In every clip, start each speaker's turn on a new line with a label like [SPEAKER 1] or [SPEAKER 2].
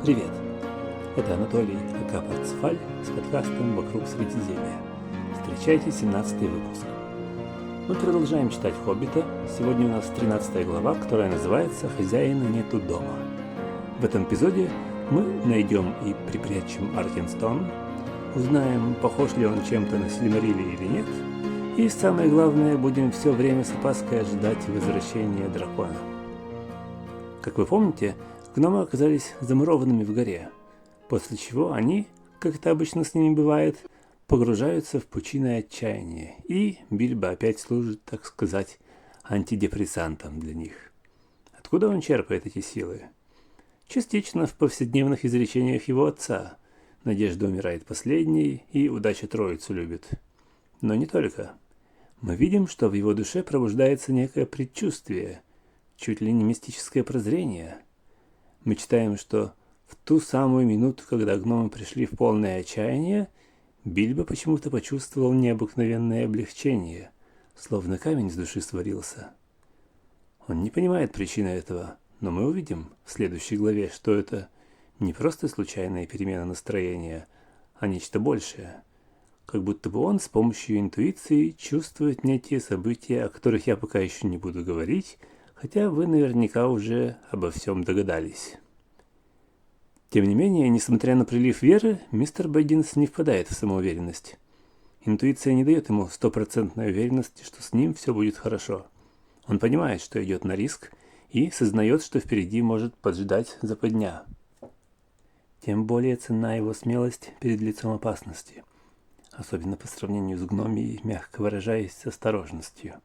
[SPEAKER 1] Привет! Это Анатолий Акапарцфаль с подкастом «Вокруг Средиземья». Встречайте 17-й выпуск. Мы продолжаем читать «Хоббита». Сегодня у нас 13 глава, которая называется «Хозяина нету дома». В этом эпизоде мы найдем и припрячем Аркенстон, узнаем, похож ли он чем-то на Сильмарилли или нет, и самое главное, будем все время с опаской ожидать возвращения дракона. Как вы помните, гномы оказались замурованными в горе, после чего они, как это обычно с ними бывает, погружаются в пучины отчаяния, и Бильбо опять служит, так сказать, антидепрессантом для них. Откуда он черпает эти силы? Частично в повседневных изречениях его отца. Надежда умирает последней, и удача троицу любит. Но не только. Мы видим, что в его душе пробуждается некое предчувствие, чуть ли не мистическое прозрение. Мы читаем, что в ту самую минуту, когда гномы пришли в полное отчаяние, Бильбо почему-то почувствовал необыкновенное облегчение, словно камень с души сварился. Он не понимает причины этого, но мы увидим в следующей главе, что это не просто случайная перемена настроения, а нечто большее. Как будто бы он с помощью интуиции чувствует некие события, о которых я пока еще не буду говорить, хотя вы наверняка уже обо всем догадались. Тем не менее, несмотря на прилив веры, мистер Бэггинс не впадает в самоуверенность. Интуиция не дает ему стопроцентной уверенности, что с ним все будет хорошо. Он понимает, что идет на риск, и сознает, что впереди может поджидать западня. Тем более ценна его смелость перед лицом опасности, особенно по сравнению с гномией, мягко выражаясь, с осторожностью,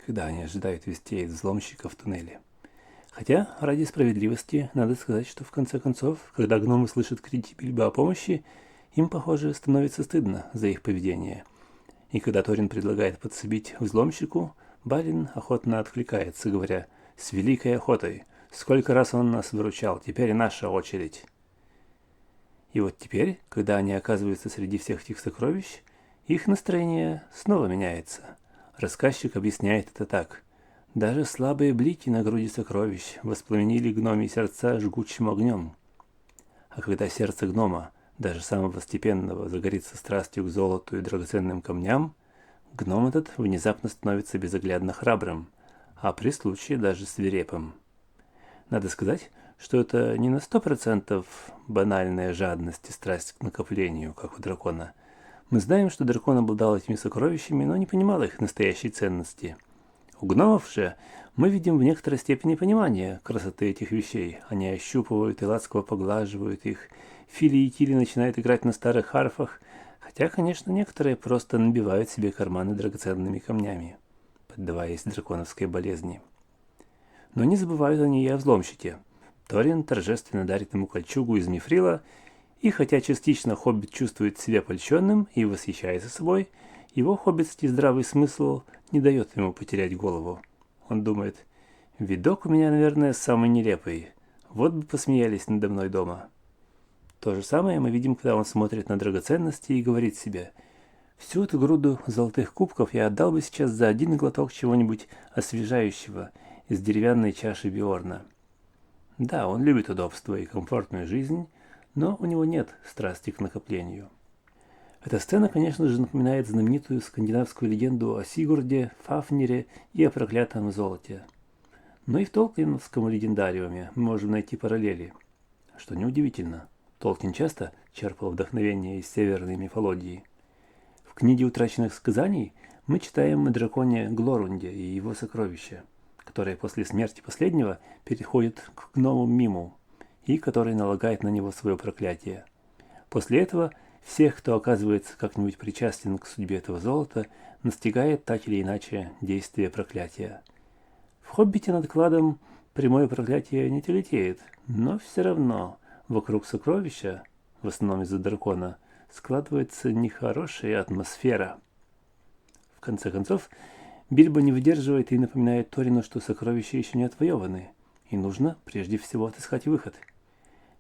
[SPEAKER 1] когда они ожидают вестей от взломщика в туннеле. Хотя, ради справедливости, надо сказать, что в конце концов, когда гномы слышат крики Бильбо о помощи, им, похоже, становится стыдно за их поведение. И когда Торин предлагает подсобить взломщику, барин охотно откликается, говоря: «С великой охотой! Сколько раз он нас выручал, теперь наша очередь!» И вот теперь, когда они оказываются среди всех этих сокровищ, их настроение снова меняется. Рассказчик объясняет это так. Даже слабые блики на груди сокровищ воспламенили гномьи сердца жгучим огнем. А когда сердце гнома, даже самого степенного, загорится страстью к золоту и драгоценным камням, гном этот внезапно становится безоглядно храбрым, а при случае даже свирепым. Надо сказать, что это не на 100% банальная жадность и страсть к накоплению, как у дракона. Мы знаем, что дракон обладал этими сокровищами, но не понимал их настоящей ценности. У гномов же мы видим в некоторой степени понимание красоты этих вещей. Они ощупывают и ласково поглаживают их. Фили и Кили начинают играть на старых харфах, хотя, конечно, некоторые просто набивают себе карманы драгоценными камнями, поддаваясь драконовской болезни. Но не забывают они и о взломщике. Торин торжественно дарит ему кольчугу из мифрила, и хотя частично хоббит чувствует себя польщенным и восхищается собой, его хоббитский здравый смысл не дает ему потерять голову. Он думает: видок у меня, наверное, самый нелепый. Вот бы посмеялись надо мной дома. То же самое мы видим, когда он смотрит на драгоценности и говорит себе: всю эту груду золотых кубков я отдал бы сейчас за один глоток чего-нибудь освежающего из деревянной чаши Биорна. Да, он любит удобство и комфортную жизнь, но у него нет страсти к накоплению. Эта сцена, конечно же, напоминает знаменитую скандинавскую легенду о Сигурде, Фафнире и о проклятом золоте. Но и в толкиновском легендариуме мы можем найти параллели. Что неудивительно, Толкин часто черпал вдохновение из северной мифологии. В книге «Утраченных сказаний» мы читаем о драконе Глорунде и его сокровища, которые после смерти последнего переходят к гному Миму, и который налагает на него свое проклятие. После этого всех, кто оказывается как-нибудь причастен к судьбе этого золота, настигает так или иначе действие проклятия. В «Хоббите» над кладом прямое проклятие не тяготеет, но все равно вокруг сокровища, в основном из-за дракона, складывается нехорошая атмосфера. В конце концов, Бильбо не выдерживает и напоминает Торину, что сокровища еще не отвоеваны, и нужно прежде всего отыскать выход.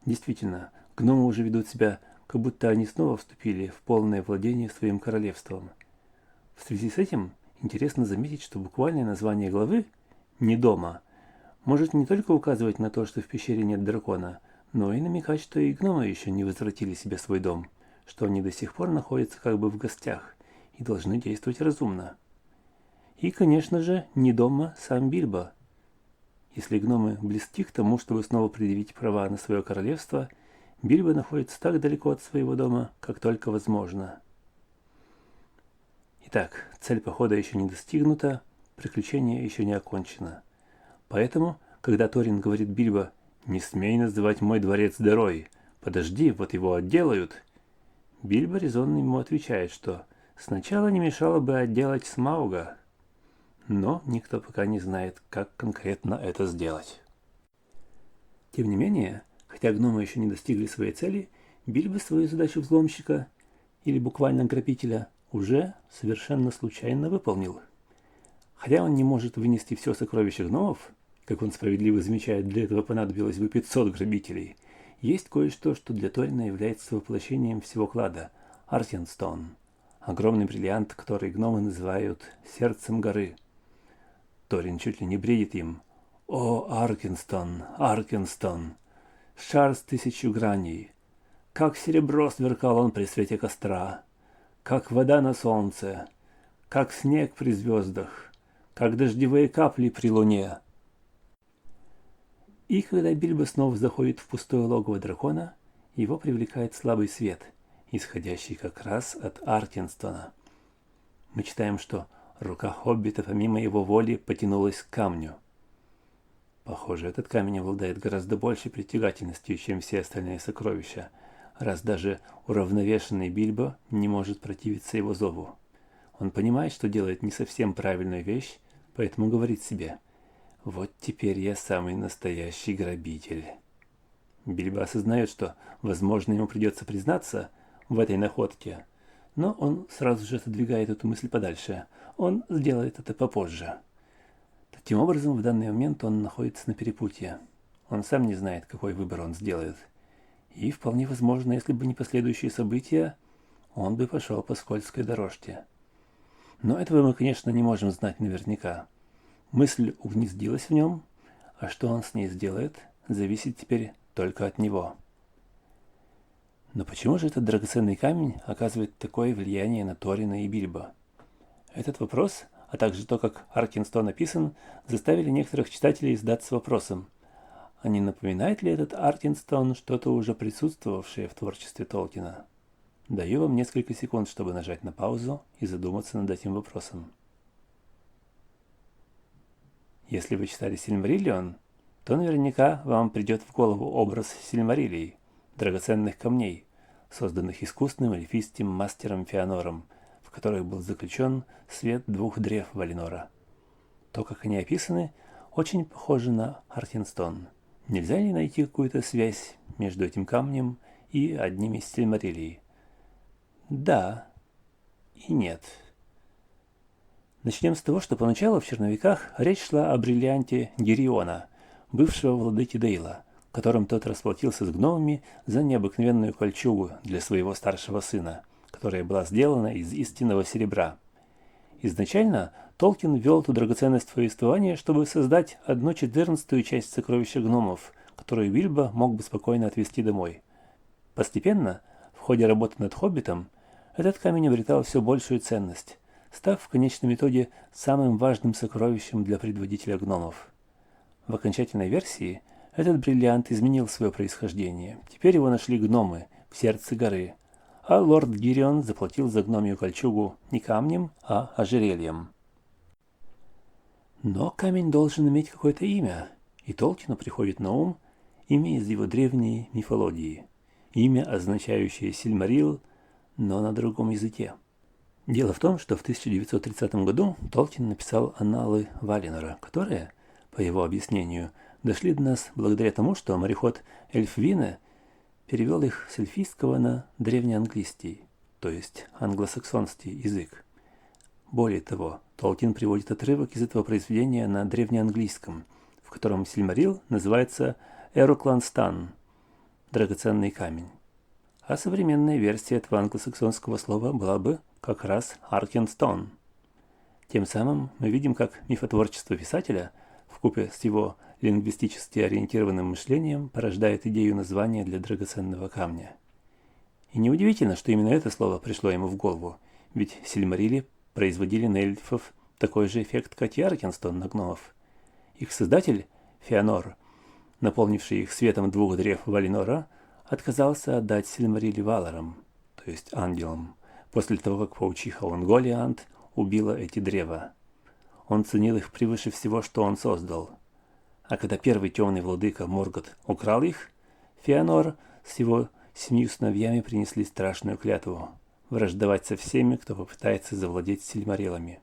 [SPEAKER 1] Действительно, гномы уже ведут себя, как будто они снова вступили в полное владение своим королевством. В связи с этим интересно заметить, что буквальное название главы «Не дома» может не только указывать на то, что в пещере нет дракона, но и намекать, что и гномы еще не возвратили себе свой дом, что они до сих пор находятся как бы в гостях и должны действовать разумно. И, конечно же, не дома сам Бильбо. Если гномы близки к тому, чтобы снова предъявить права на свое королевство, Бильбо находится так далеко от своего дома, как только возможно. Итак, цель похода еще не достигнута, приключение еще не окончено. Поэтому, когда Торин говорит Бильбо: «Не смей называть мой дворец дырой, подожди, вот его отделают», Бильбо резонно ему отвечает, что сначала не мешало бы отделать Смауга. Но никто пока не знает, как конкретно это сделать. Тем не менее, хотя гномы еще не достигли своей цели, Бильбо свою задачу взломщика, или буквально грабителя, уже совершенно случайно выполнил. Хотя он не может вынести все сокровище гномов, как он справедливо замечает, для этого понадобилось бы 500 грабителей, есть кое-что, что для Торина является воплощением всего клада – Аркенстон, огромный бриллиант, который гномы называют «сердцем горы». Торин чуть ли не бредит им: «О, Аркенстон, Аркенстон, шар с 1000 граней! Как серебро сверкал он при свете костра, как вода на солнце, как снег при звездах, как дождевые капли при луне». И когда Бильбо снова заходит в пустое логово дракона, его привлекает слабый свет, исходящий как раз от Аркенстона. Мы читаем, что рука хоббита помимо его воли потянулась к камню. Похоже, этот камень обладает гораздо большей притягательностью, чем все остальные сокровища, раз даже уравновешенный Бильбо не может противиться его зову. Он понимает, что делает не совсем правильную вещь, поэтому говорит себе: «Вот теперь я самый настоящий грабитель». Бильбо осознает, что, возможно, ему придется признаться в этой находке, но он сразу же отодвигает эту мысль подальше. Он сделает это попозже. Таким образом, в данный момент он находится на перепутье. Он сам не знает, какой выбор он сделает. И вполне возможно, если бы не последующие события, он бы пошел по скользкой дорожке. Но этого мы, конечно, не можем знать наверняка. Мысль угнездилась в нем, а что он с ней сделает, зависит теперь только от него. Но почему же этот драгоценный камень оказывает такое влияние на Торина и Бильбо? Этот вопрос, а также то, как Аркенстон описан, заставили некоторых читателей задаться вопросом: а не напоминает ли этот Аркенстон что-то уже присутствовавшее в творчестве Толкина? Даю вам несколько секунд, чтобы нажать на паузу и задуматься над этим вопросом. Если вы читали Сильмариллион, то наверняка вам придет в голову образ Сильмариллий, драгоценных камней, созданных искусным эльфийским мастером Феанором, в которых был заключен свет 2 древ Валинора. То, как они описаны, очень похоже на Аркенстон. Нельзя ли найти какую-то связь между этим камнем и одним из Сильмариллий? Да и нет. Начнем с того, что поначалу в черновиках речь шла о бриллианте Гириона, бывшего владыки Дейла, которым тот расплатился с гномами за необыкновенную кольчугу для своего старшего сына, которая была сделана из истинного серебра. Изначально Толкин ввел эту драгоценность в повествование, чтобы создать 1/14 часть сокровища гномов, которую Бильбо мог бы спокойно отвезти домой. Постепенно, в ходе работы над «Хоббитом», этот камень обретал все большую ценность, став в конечном итоге самым важным сокровищем для предводителя гномов. В окончательной версии этот бриллиант изменил свое происхождение. Теперь его нашли гномы в сердце горы, а лорд Гирион заплатил за гномью кольчугу не камнем, а ожерельем. Но камень должен иметь какое-то имя, и Толкину приходит на ум имя из его древней мифологии, имя, означающее Сильмарил, но на другом языке. Дело в том, что в 1930 году Толкин написал «Анналы Валинора», которые, по его объяснению, дошли до нас благодаря тому, что мореход Эльфвине перевел их с эльфийского на древнеанглийский, то есть англосаксонский язык. Более того, Толкин приводит отрывок из этого произведения на древнеанглийском, в котором Сильмарил называется «Эрукланстан» – «драгоценный камень». А современная версия этого англосаксонского слова была бы как раз «Аркенстон». Тем самым мы видим, как мифотворчество писателя, вкупе с его лингвистически ориентированным мышлением порождает идею названия для драгоценного камня. И неудивительно, что именно это слово пришло ему в голову, ведь сильмарили производили на эльфов такой же эффект, как и Аркенстон на гномов. Их создатель, Феанор, наполнивший их светом двух древ Валинора, отказался отдать сильмарили валарам, то есть ангелам, после того, как паучиха Онголиант убила эти древа. Он ценил их превыше всего, что он создал. А когда первый темный владыка Моргот украл их, Феанор с его 7 сыновьями принесли страшную клятву – враждовать со всеми, кто попытается завладеть сильмарилами.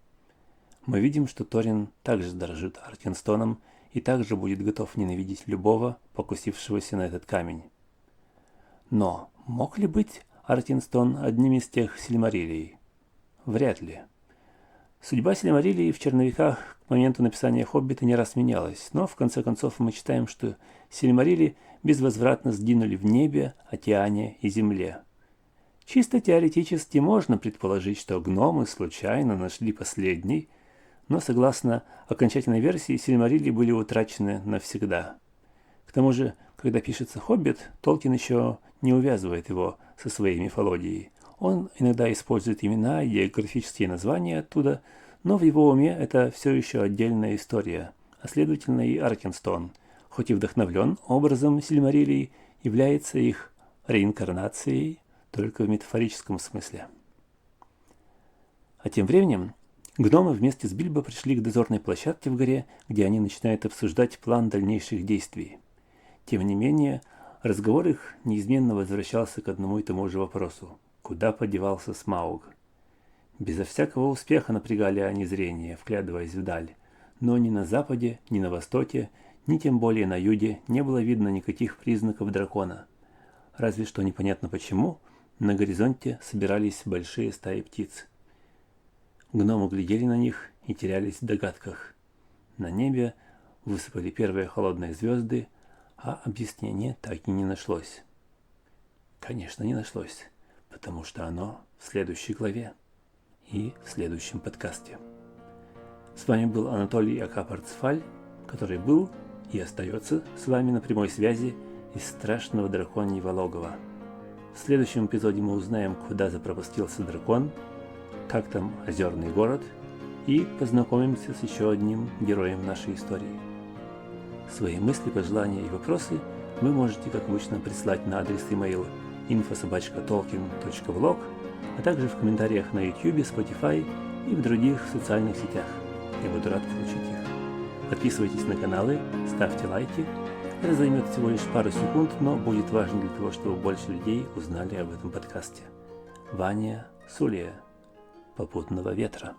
[SPEAKER 1] Мы видим, что Торин также дорожит Аркенстоном и также будет готов ненавидеть любого, покусившегося на этот камень. Но мог ли быть Аркенстон одним из тех сильмарилий? Вряд ли. Судьба сильмарилий в черновиках к моменту написания «Хоббита» не раз менялась, но в конце концов мы читаем, что сильмарили безвозвратно сгинули в небе, океане и земле. Чисто теоретически можно предположить, что гномы случайно нашли последний, но согласно окончательной версии сильмарили были утрачены навсегда. К тому же, когда пишется «Хоббит», Толкин еще не увязывает его со своей мифологией. Он иногда использует имена и географические названия оттуда, но в его уме это все еще отдельная история, а следовательно и Аркенстон, хоть и вдохновлен образом сильмарилий, является их реинкарнацией, только в метафорическом смысле. А тем временем гномы вместе с Бильбо пришли к дозорной площадке в горе, где они начинают обсуждать план дальнейших действий. Тем не менее, разговор их неизменно возвращался к одному и тому же вопросу – куда подевался Смауг? Безо всякого успеха напрягали они зрение, вглядываясь вдаль, но ни на западе, ни на востоке, ни тем более на юге не было видно никаких признаков дракона. Разве что непонятно почему на горизонте собирались большие стаи птиц. Гномы глядели на них и терялись в догадках. На небе высыпали первые холодные звезды, а объяснения так и не нашлось. Конечно, не нашлось, потому что оно в следующей главе и в следующем подкасте. С вами был Анатолий Акапарцфаль, который был и остается с вами на прямой связи из страшного драконьего логова. В следующем эпизоде мы узнаем, куда запропастился дракон, как там озерный город, и познакомимся с еще одним героем нашей истории. Свои мысли, пожелания и вопросы вы можете, как обычно, прислать на адрес email info@tolkien.blog, а также в комментариях на YouTube, Spotify и в других социальных сетях. Я буду рад получить их. Подписывайтесь на каналы, ставьте лайки. Это займет всего лишь пару секунд, но будет важно для того, чтобы больше людей узнали об этом подкасте. Ваня Сулия. Попутного ветра.